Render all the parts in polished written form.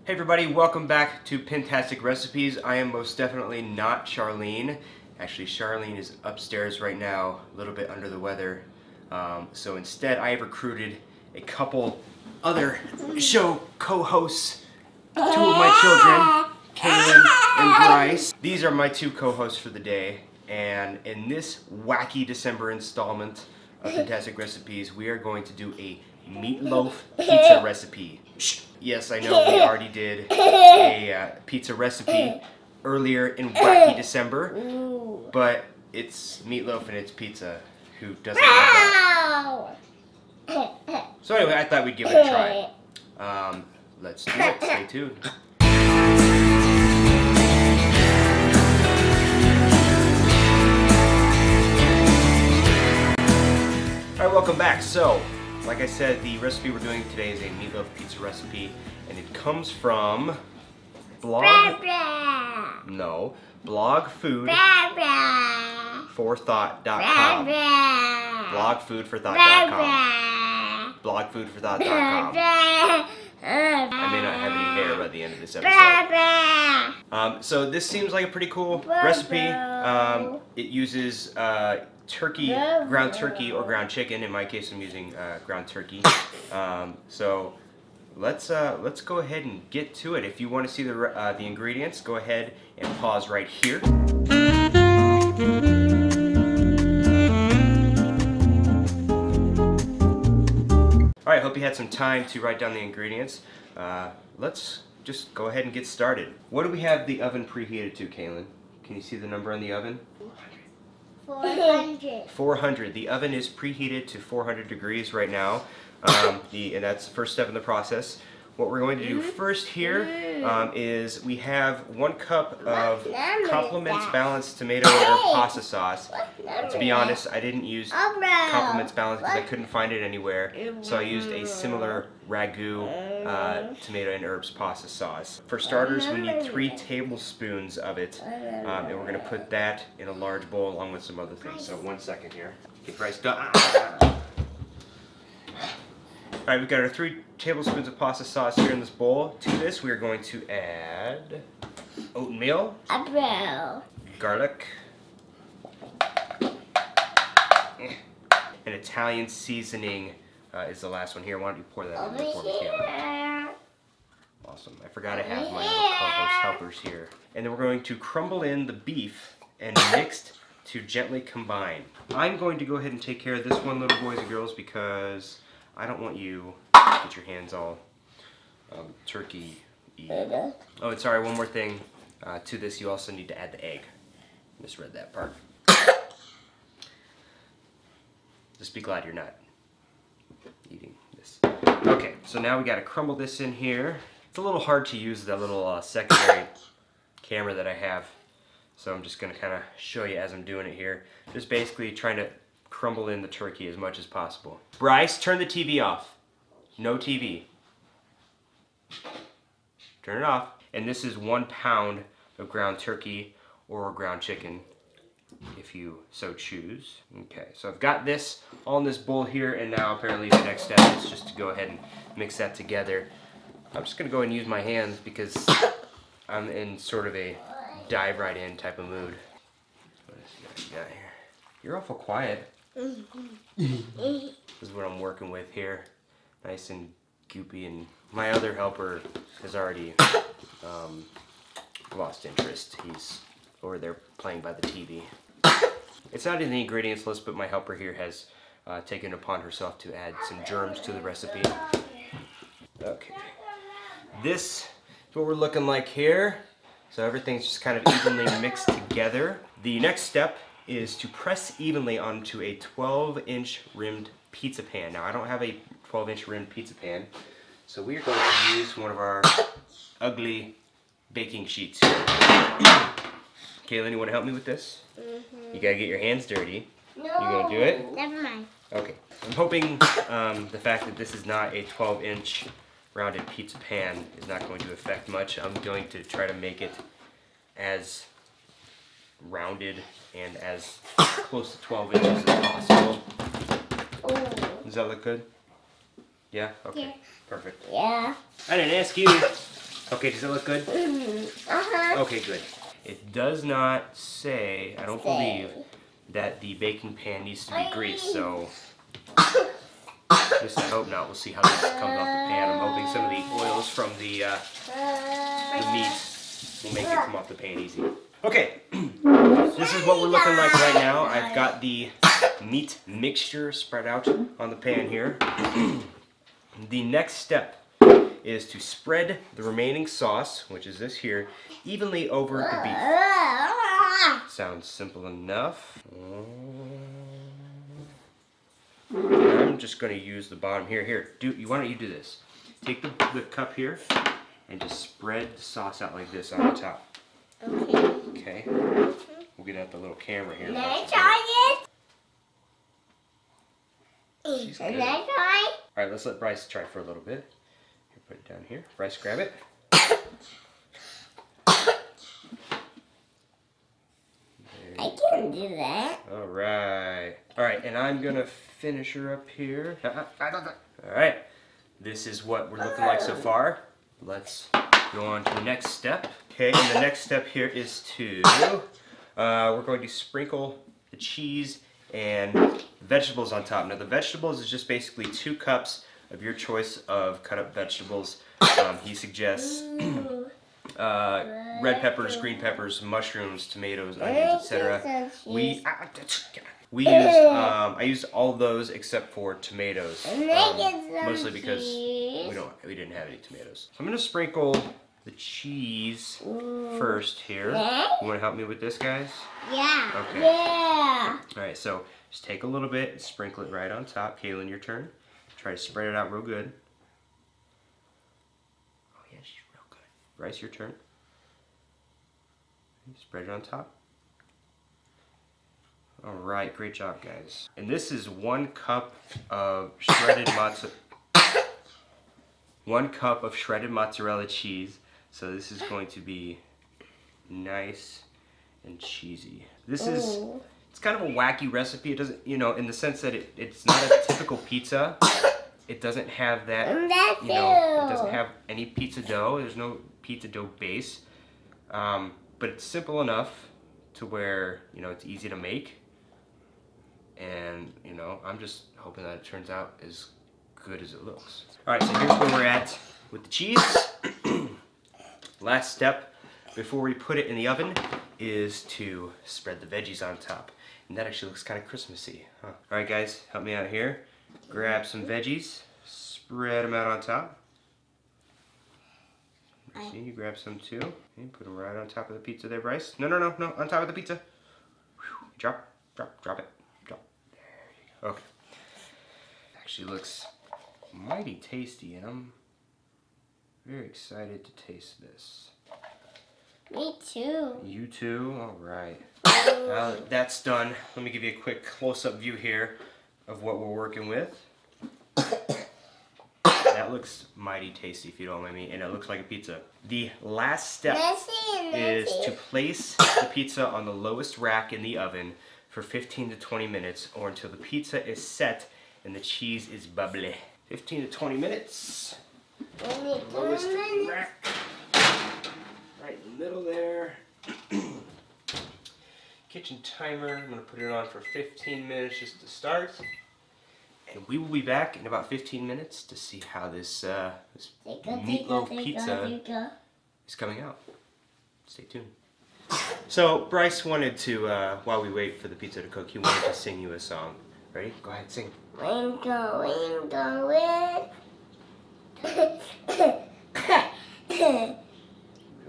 Hey everybody, welcome back to Pintastic Recipes. I am most definitely not Charlene. Actually, Charlene is upstairs right now, a little bit under the weather. So instead, I have recruited a couple other show co-hosts, two of my children, Kaelyn and Bryce. These are my two co-hosts for the day, and in this Wacky December installment of Pintastic Recipes, we are going to do a meatloaf pizza recipe. Yes, I know we already did a pizza recipe earlier in Wacky December, but it's meatloaf and it's pizza. Who doesn't love that? So anyway, I thought we'd give it a try. Let's do it. Stay tuned. Alright, welcome back. So, like I said, the recipe we're doing today is a meatloaf pizza recipe, and it comes from blogfoodforthought.com. Blogfoodforthought.com. Blogfoodforthought.com. I may not have any hair by the end of this episode. So this seems like a pretty cool recipe. It uses ground turkey or ground chicken. In my case, I'm using ground turkey. So let's go ahead and get to it. If you want to see the ingredients, go ahead and pause right here. All right, hope you had some time to write down the ingredients. Let's just go ahead and get started. What do we have the oven preheated to, Kaelyn? Can you see the number on the oven? 400. 400. The oven is preheated to 400 degrees right now, and that's the first step in the process. What we're going to do first here is we have 1 cup of Compliments Balanced tomato or pasta sauce. To be honest, I didn't use Compliments Balanced because I couldn't find it anywhere, so I used a similar ragu tomato and herbs pasta sauce. For starters, we need 3 tablespoons of it, and we're going to put that in a large bowl along with some other things. So 1 second here. Get Bryce done. Alright, we've got our 3 tablespoons of pasta sauce here in this bowl. To this, we are going to add oatmeal, garlic, and Italian seasoning is the last one here. Why don't you pour that in there for me, Kaelyn? Awesome. I forgot I have my co-host helpers here. And then we're going to crumble in the beef and mix to gently combine. I'm going to go ahead and take care of this one, little boys and girls, because I don't want you to get your hands all turkey-y. Oh, and sorry, one more thing. To this, you also need to add the egg. Misread that part. Just be glad you're not eating this. Okay, so now we got to crumble this in here. It's a little hard to use that little secondary camera that I have, so I'm just going to kind of show you as I'm doing it here. Just basically trying to crumble in the turkey as much as possible. Bryce, turn the TV off. No TV. Turn it off. And this is 1 pound of ground turkey or ground chicken, if you so choose. Okay, so I've got this all in this bowl here, and now apparently the next step is just to go ahead and mix that together. I'm just gonna go ahead and use my hands because I'm in sort of a dive right in type of mood. What else you got here? You're awful quiet. This is what I'm working with here. Nice and goopy, and my other helper has already lost interest. He's over there playing by the TV. It's not in the ingredients list, but my helper here has taken upon herself to add some germs to the recipe. Okay. This is what we're looking like here. So everything's just kind of evenly mixed together. The next step is to press evenly onto a 12-inch rimmed pizza pan. Now, I don't have a 12-inch rimmed pizza pan, so we are going to use one of our ugly baking sheets here. Kaelyn, you want to help me with this? You gotta get your hands dirty. No, you gonna do it? Never mind. Okay. I'm hoping the fact that this is not a 12-inch rounded pizza pan is not going to affect much. I'm going to try to make it as rounded and as close to 12 inches as possible. Ooh. Does that look good? Yeah? Okay. Yeah. Perfect. Yeah. I didn't ask you. Okay, does it look good? Uh-huh. Okay, good. It does not say, I don't believe, that the baking pan needs to be greased, so at least I hope not. We'll see how this comes off the pan. I'm hoping some of the oils from the meat will make it come off the pan easy. Okay, this is what we're looking like right now. I've got the meat mixture spread out on the pan here. The next step is to spread the remaining sauce, which is this here, evenly over the beef. Sounds simple enough. I'm just going to use the bottom here. Here, why don't you do this? Take the cup here and just spread the sauce out like this on the top. Okay. We'll get out the little camera here. Can I try it? She's Can good. I try? All right, let's let Bryce try for a little bit. Here, put it down here. Bryce, grab it. I can do that. All right. All right, and I'm going to finish her up here. All right. This is what we're looking like so far. Let's go on to the next step. Okay, and the next step here is to, we're going to sprinkle the cheese and vegetables on top. Now the vegetables is just basically 2 cups of your choice of cut up vegetables. He suggests red peppers, green peppers, mushrooms, tomatoes, onions, etc. I used all of those except for tomatoes, mostly because we didn't have any tomatoes. So I'm gonna sprinkle the cheese first here. You want to help me with this, guys? Yeah. Okay. Yeah. All right, so just take a little bit and sprinkle it right on top. Kaelyn, your turn. Try to spread it out real good. Oh yeah, she's real good. Bryce, your turn. Spread it on top. All right, great job, guys. And this is 1 cup of shredded mozzarella. 1 cup of shredded mozzarella cheese. So this is going to be nice and cheesy. This is, it's kind of a wacky recipe. It doesn't, you know, in the sense that it's not a typical pizza. It doesn't have that, you know, it doesn't have any pizza dough. There's no pizza dough base. But it's simple enough to where, you know, it's easy to make. And, you know, I'm just hoping that it turns out as good as it looks. All right, so here's where we're at with the cheese. Last step before we put it in the oven is to spread the veggies on top. And that actually looks kind of Christmassy, huh? All right, guys, help me out here. Grab some veggies, spread them out on top. See, you grab some too. Okay, put them right on top of the pizza there, Bryce. No, on top of the pizza. Whew. Drop it. Drop. There you go. Okay. Actually looks mighty tasty, and I'm very excited to taste this. Me too. You too? All right. Now that that's done, let me give you a quick close-up view here of what we're working with. That looks mighty tasty, if you don't mind me, and it looks like a pizza. The last step is to place the pizza on the lowest rack in the oven for 15 to 20 minutes, or until the pizza is set and the cheese is bubbly. 15 to 20 minutes. Lowest rack. Right in the middle there. Kitchen timer, I'm going to put it on for 15 minutes just to start. And we will be back in about 15 minutes to see how this, meatloaf pizza is coming out. Stay tuned. So Bryce wanted to, while we wait for the pizza to cook, he wanted to sing you a song. Ready? Go ahead, sing. Winkle, winkle,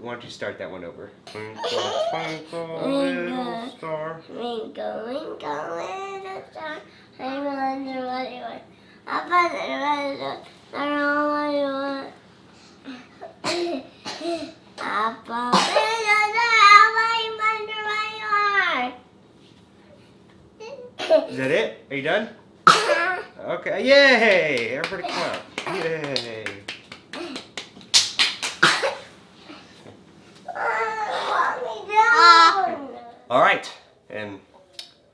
Why don't you start that one over? Twinkle, twinkle, little star. Winkle, winkle, little star. I wonder what you want. I wonder what you want. Is that it? Are you done? Okay, yay! Everybody clap. Yay! All right, and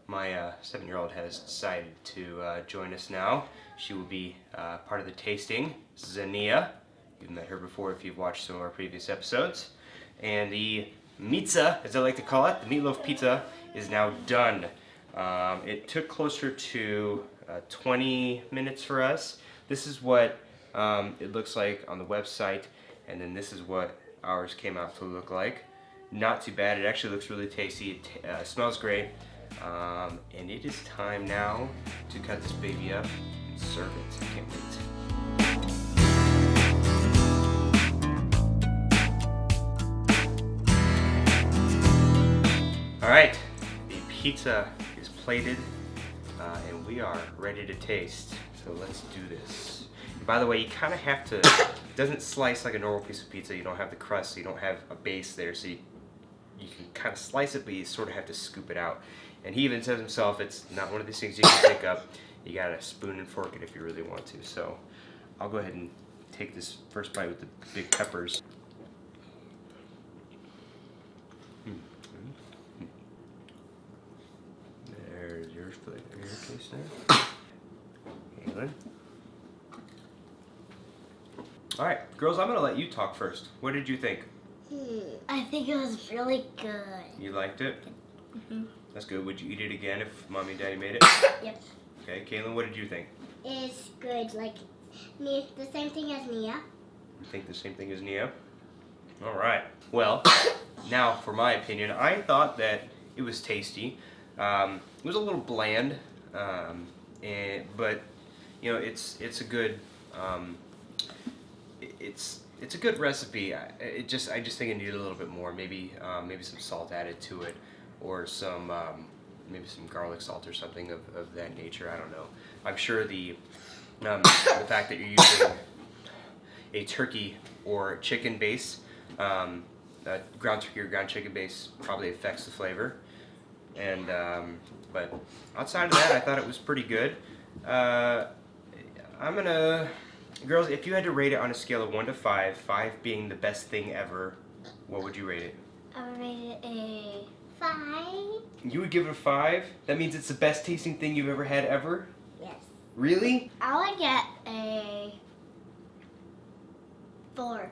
my 7-year-old has decided to join us now. She will be part of the tasting. This is Aniya. You've met her before if you've watched some of our previous episodes. And the pizza, as I like to call it, the meatloaf pizza, is now done. It took closer to 20 minutes for us. This is what it looks like on the website, and then this is what ours came out to look like. Not too bad. It actually looks really tasty. It smells great. And it is time now to cut this baby up and serve it. I can't wait. Alright, the pizza is plated and we are ready to taste. So let's do this. And by the way, you kind of have to, it doesn't slice like a normal piece of pizza. You don't have the crust, so you don't have a base there. So you can kind of slice it, but you sort of have to scoop it out. And he even says himself, it's not one of these things you can pick up. You gotta spoon and fork it if you really want to. So I'll go ahead and take this first bite with the big peppers. There's yours for your case there. Kaelyn. Alright, girls, I'm gonna let you talk first. What did you think? I think it was really good. You liked it? Mm-hmm. That's good. Would you eat it again if Mommy and Daddy made it? Yep. Okay, Kaelyn, what did you think? It's good, like the same thing as Nia. You think the same thing as Nia? Alright. Well, now for my opinion, I thought that it was tasty. It was a little bland, but you know, it's a good it's a good recipe. I just think it needed a little bit more. Maybe some salt added to it, or some maybe some garlic salt or something of that nature. I don't know. I'm sure the fact that you're using a turkey or chicken base, ground turkey or ground chicken base, probably affects the flavor. And but outside of that, I thought it was pretty good. I'm gonna, girls, if you had to rate it on a scale of 1 to 5, 5 being the best thing ever, what would you rate it? I would rate it a 5. You would give it a 5? That means it's the best tasting thing you've ever had ever? Yes. Really? I would get a 4.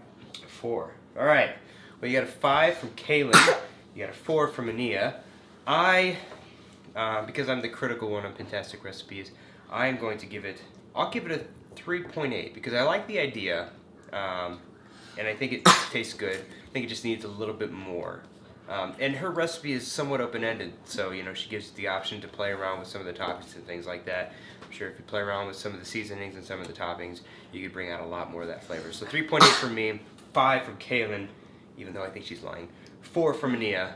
4. All right. Well, you got a 5 from Kaelyn. You got a 4 from Aniya. Because I'm the critical one on Pintastic Recipes, I'm going to give it, I'll give it a 3.8 because I like the idea, and I think it tastes good. I think it just needs a little bit more. And her recipe is somewhat open-ended, so you know, she gives the option to play around with some of the toppings and things like that. I'm sure if you play around with some of the seasonings and some of the toppings, you could bring out a lot more of that flavor. So 3.8 from me, 5 from Kaelyn, even though I think she's lying, 4 from Aniya,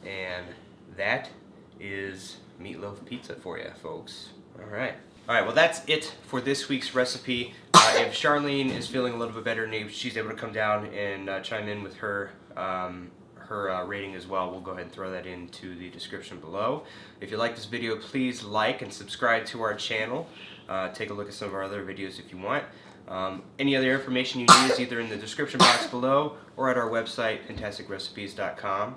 and that is meatloaf pizza for you, folks. Alright. Alright, well that's it for this week's recipe. If Charlene is feeling a little bit better and she's able to come down and chime in with her rating as well, we'll go ahead and throw that into the description below. If you like this video, please like and subscribe to our channel. Take a look at some of our other videos if you want. Any other information you need is either in the description box below or at our website, pintasticrecipes.com.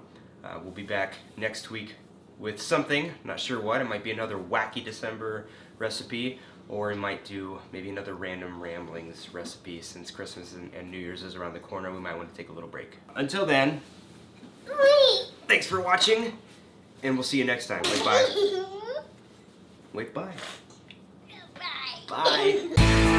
We'll be back next week with something, not sure what. It might be another Wacky December recipe, or we might do maybe another random ramblings recipe. Since Christmas and New Year's is around the corner, we might want to take a little break. Until then, thanks for watching, and we'll see you next time. Wait, bye. Wait, bye. Bye. Bye.